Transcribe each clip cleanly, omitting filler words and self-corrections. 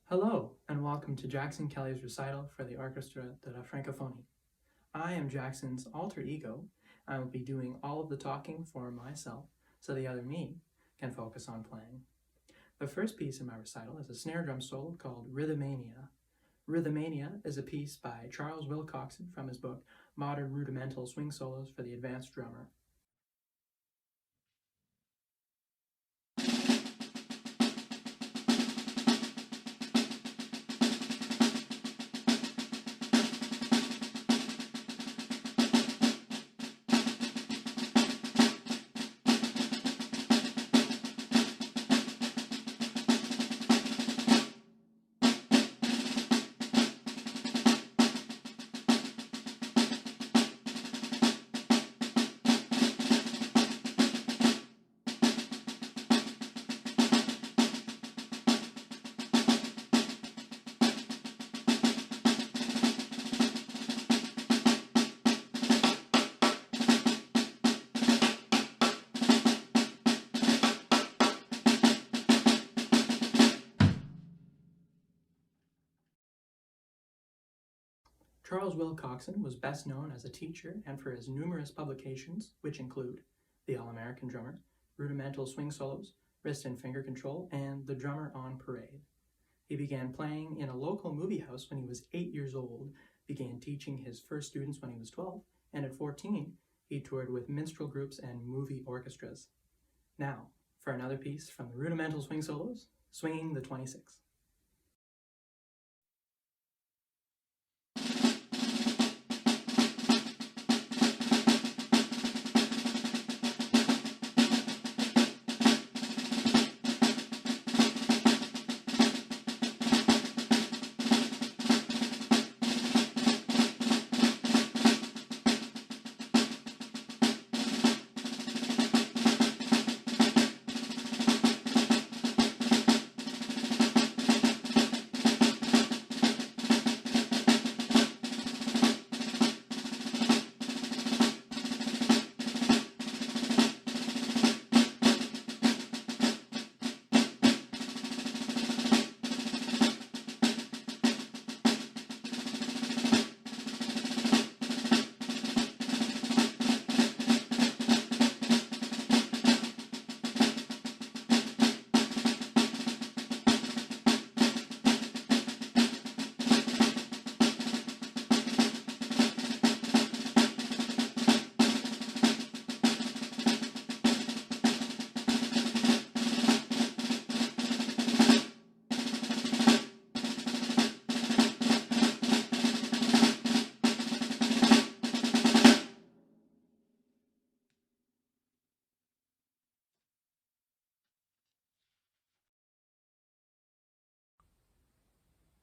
Hello, and welcome to Jackson Kelly's recital for the Orchestra de la Francophonie. I am Jackson's alter ego. I will be doing all of the talking for myself, so the other me can focus on playing. The first piece in my recital is a snare drum solo called Rhythmania. Rhythmania is a piece by Charles Wilcoxon from his book Modern Rudimental Swing Solos for the Advanced Drummer. Charles Wilcoxon was best known as a teacher and for his numerous publications, which include The All-American Drummer, Rudimental Swing Solos, Wrist and Finger Control, and The Drummer on Parade. He began playing in a local movie house when he was 8 years old, began teaching his first students when he was 12, and at 14, he toured with minstrel groups and movie orchestras. Now, for another piece from the Rudimental Swing Solos, Swinging the 26.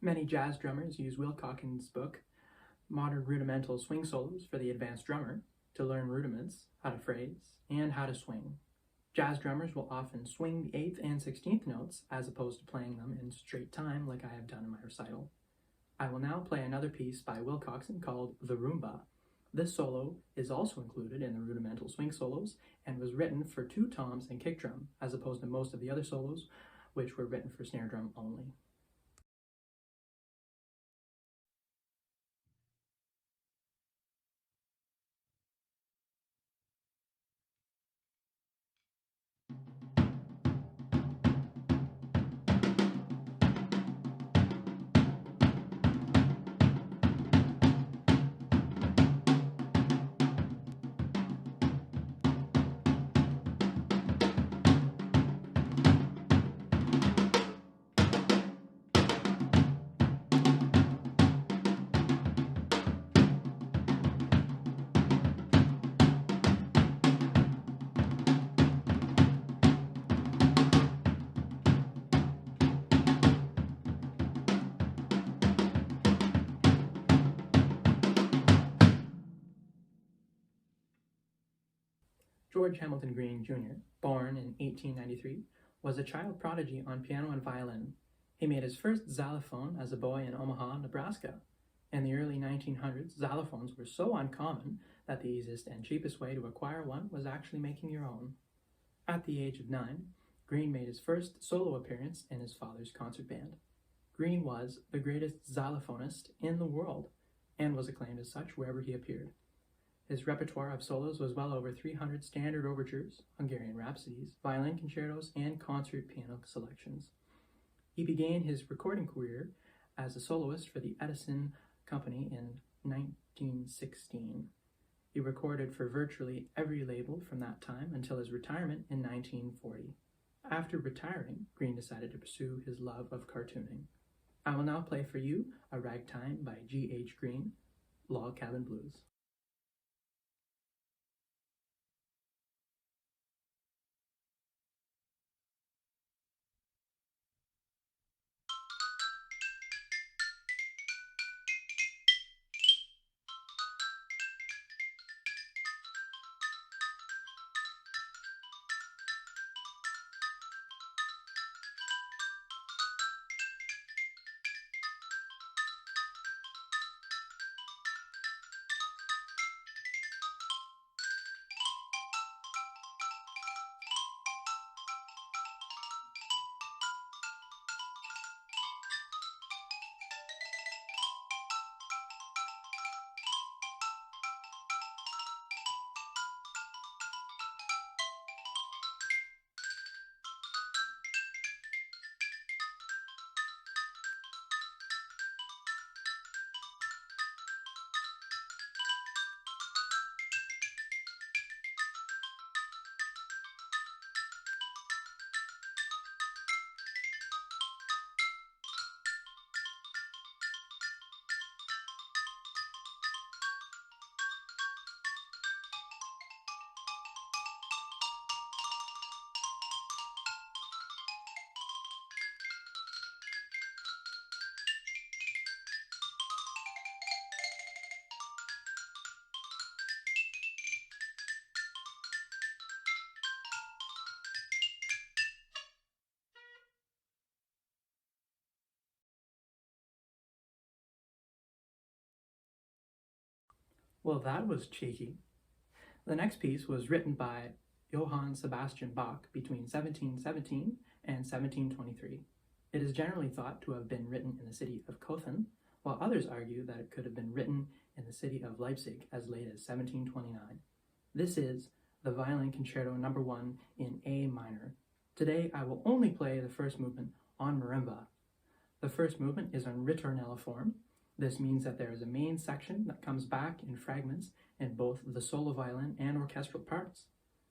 Many jazz drummers use Wilcoxon's book, Modern Rudimental Swing Solos for the Advanced Drummer, to learn rudiments, how to phrase, and how to swing. Jazz drummers will often swing the 8th and 16th notes as opposed to playing them in straight time like I have done in my recital. I will now play another piece by Wilcoxon called The Rumba. This solo is also included in the Rudimental Swing Solos and was written for 2 toms and kick drum as opposed to most of the other solos which were written for snare drum only. George Hamilton Green, Jr., born in 1893, was a child prodigy on piano and violin. He made his first xylophone as a boy in Omaha, Nebraska. In the early 1900s, xylophones were so uncommon that the easiest and cheapest way to acquire one was actually making your own. At the age of 9, Green made his first solo appearance in his father's concert band. Green was the greatest xylophonist in the world and was acclaimed as such wherever he appeared. His repertoire of solos was well over 300 standard overtures, Hungarian rhapsodies, violin concertos, and concert piano selections. He began his recording career as a soloist for the Edison Company in 1916. He recorded for virtually every label from that time until his retirement in 1940. After retiring, Green decided to pursue his love of cartooning. I will now play for you a ragtime by G.H. Green, Log Cabin Blues. Well, that was cheeky. The next piece was written by Johann Sebastian Bach between 1717 and 1723. It is generally thought to have been written in the city of Cothen, while others argue that it could have been written in the city of Leipzig as late as 1729. This is the Violin Concerto No. 1 in A minor. Today I will only play the first movement on marimba. The first movement is on ritornello form. This means that there is a main section that comes back in fragments in both the solo violin and orchestral parts.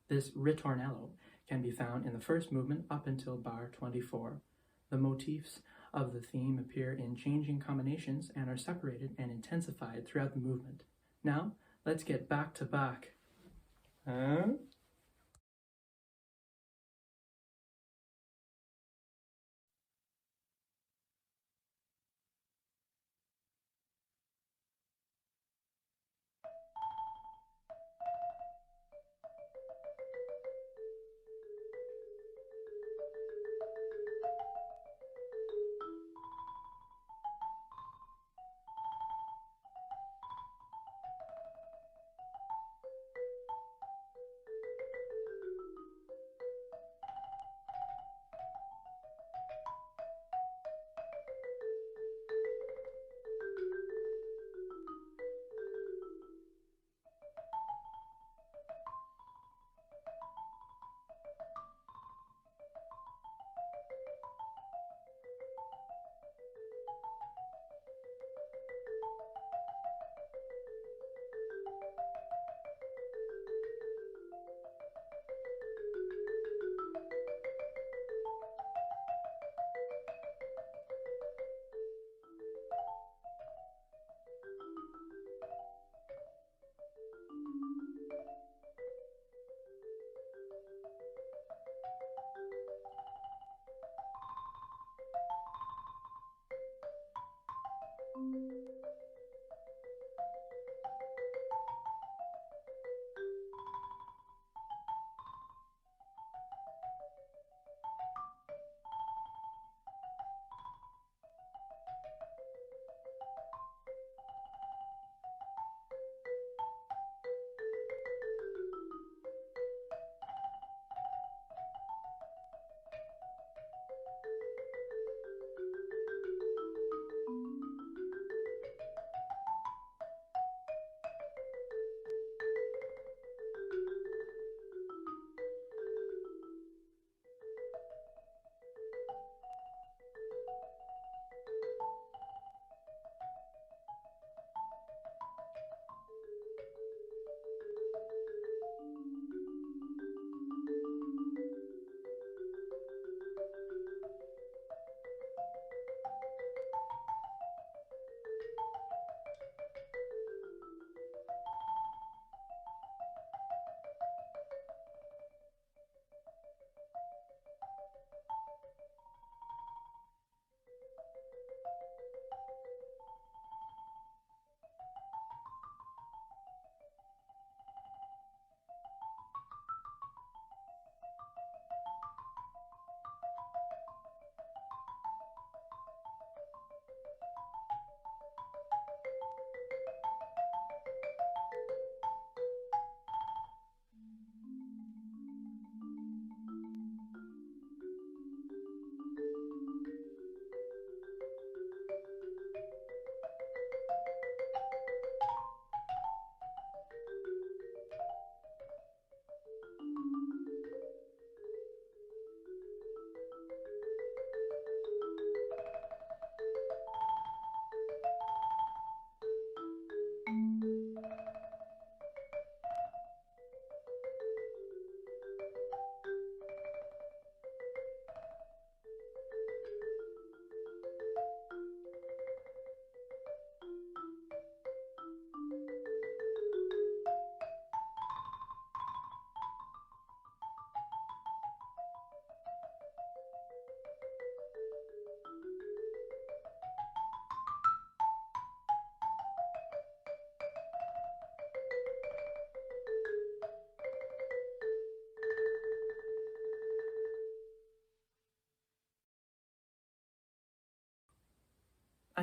This ritornello can be found in the first movement up until bar 24. The motifs of the theme appear in changing combinations and are separated and intensified throughout the movement. Now, let's get back to Bach.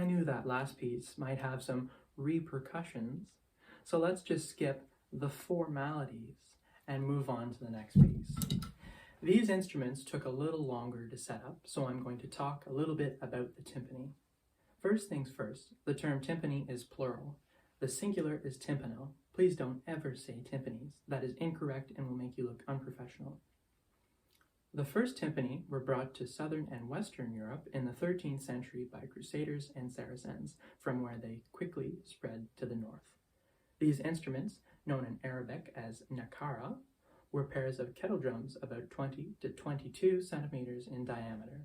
I knew that last piece might have some repercussions, so let's just skip the formalities and move on to the next piece. These instruments took a little longer to set up, so I'm going to talk a little bit about the timpani. First things first, the term timpani is plural. The singular is timpano. Please don't ever say timpanis. That is incorrect and will make you look unprofessional. The first timpani were brought to southern and western Europe in the 13th century by Crusaders and Saracens, from where they quickly spread to the north. These instruments, known in Arabic as nakara, were pairs of kettle drums about 20 to 22 centimeters in diameter.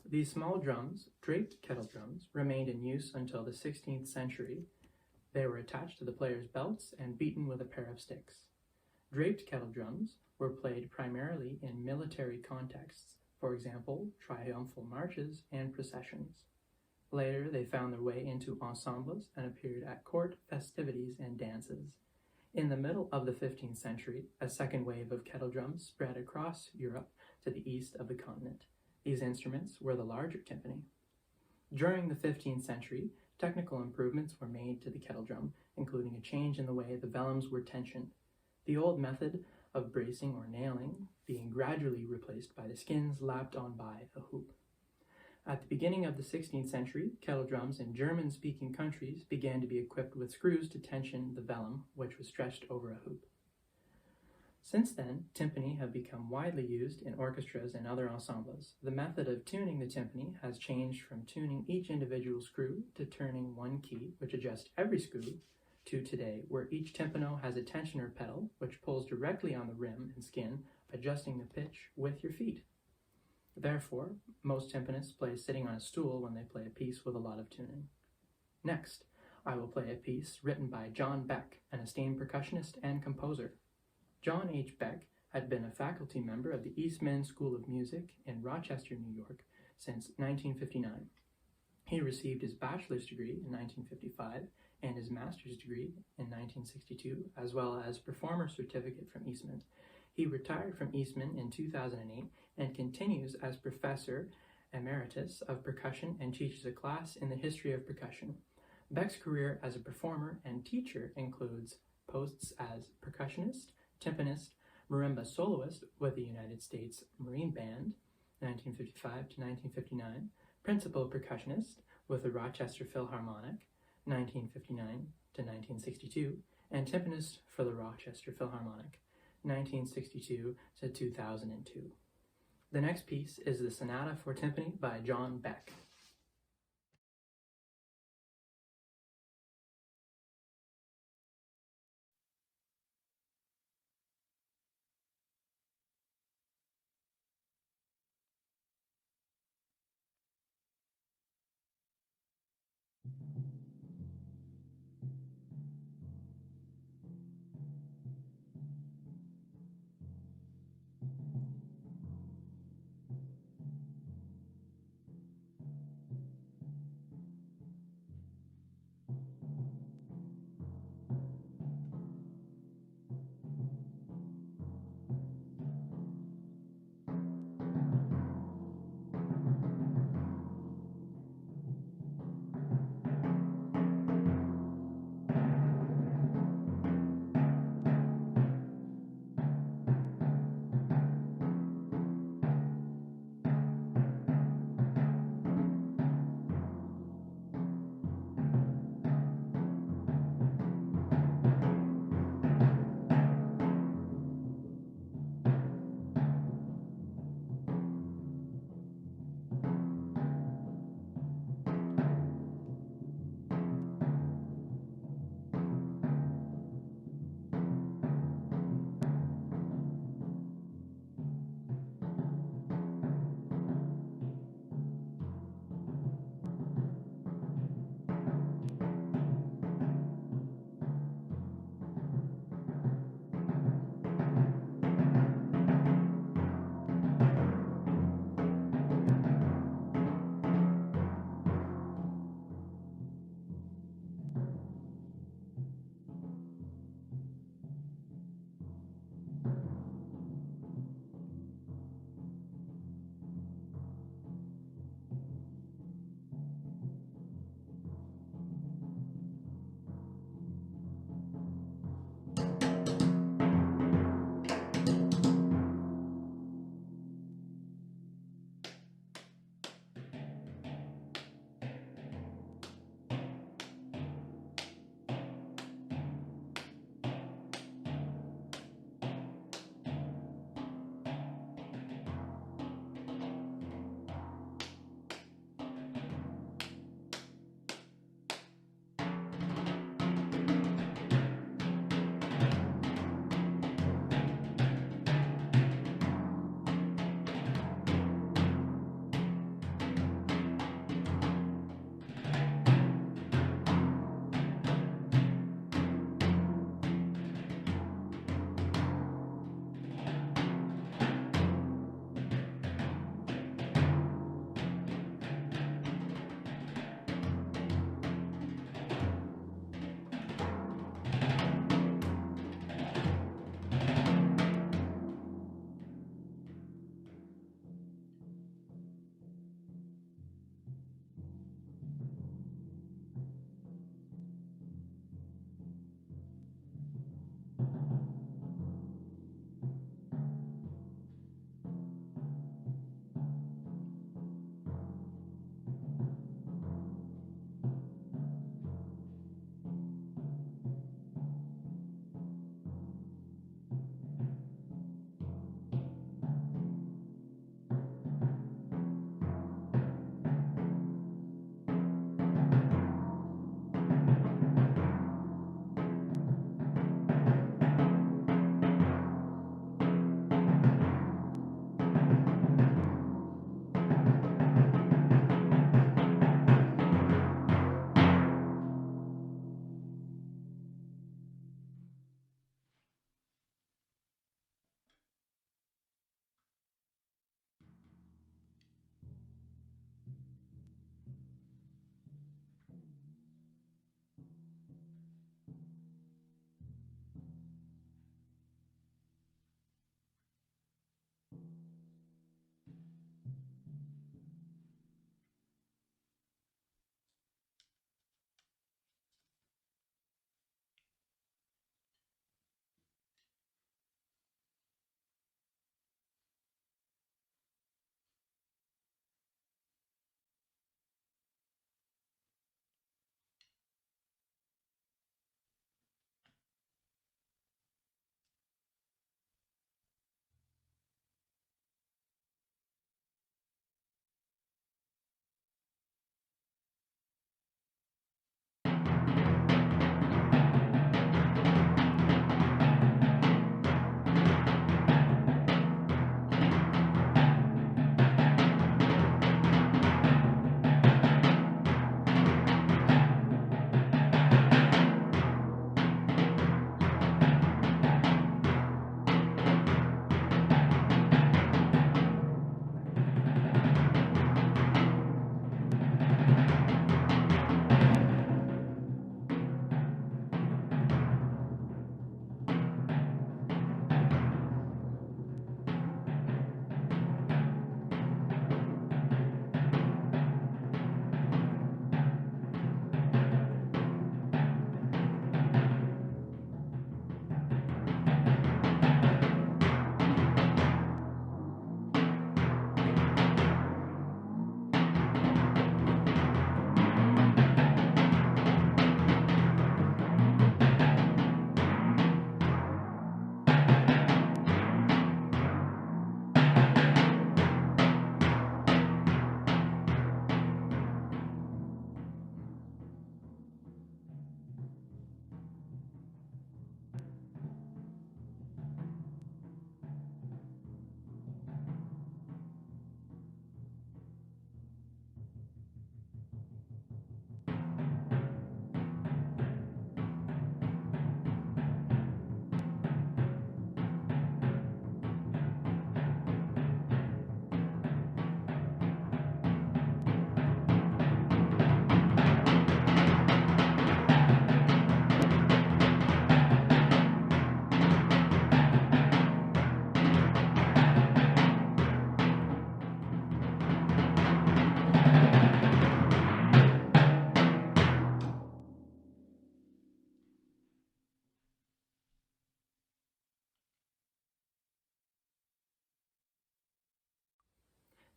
These small drums, draped kettle drums, remained in use until the 16th century. They were attached to the player's belts and beaten with a pair of sticks. Draped kettle drums were played primarily in military contexts, for example, triumphal marches and processions. Later, they found their way into ensembles and appeared at court festivities and dances. In the middle of the 15th century, a second wave of kettle drums spread across Europe to the east of the continent. These instruments were the larger timpani. During the 15th century, technical improvements were made to the kettle drum, including a change in the way the vellums were tensioned. The old method of bracing or nailing being gradually replaced by the skins lapped on by a hoop. At the beginning of the 16th century, kettle drums in German-speaking countries began to be equipped with screws to tension the vellum, which was stretched over a hoop. Since then, timpani have become widely used in orchestras and other ensembles. The method of tuning the timpani has changed from tuning each individual screw to turning one key, which adjusts every screw, to today, where each timpano has a tensioner pedal, which pulls directly on the rim and skin, adjusting the pitch with your feet. Therefore, most timpanists play sitting on a stool when they play a piece with a lot of tuning. Next, I will play a piece written by John Beck, an esteemed percussionist and composer. John H. Beck had been a faculty member of the Eastman School of Music in Rochester, New York, since 1959. He received his bachelor's degree in 1955 and his master's degree in 1962, as well as performer certificate from Eastman. He retired from Eastman in 2008 and continues as professor emeritus of percussion and teaches a class in the history of percussion. Beck's career as a performer and teacher includes posts as percussionist, timpanist, marimba soloist with the United States Marine Band, 1955 to 1959, principal percussionist with the Rochester Philharmonic, 1959 to 1962, and timpanist for the Rochester Philharmonic, 1962 to 2002. The next piece is the Sonata for Timpani by John Beck.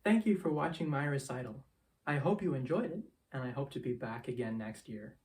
Thank you for watching my recital. I hope you enjoyed it, and I hope to be back again next year.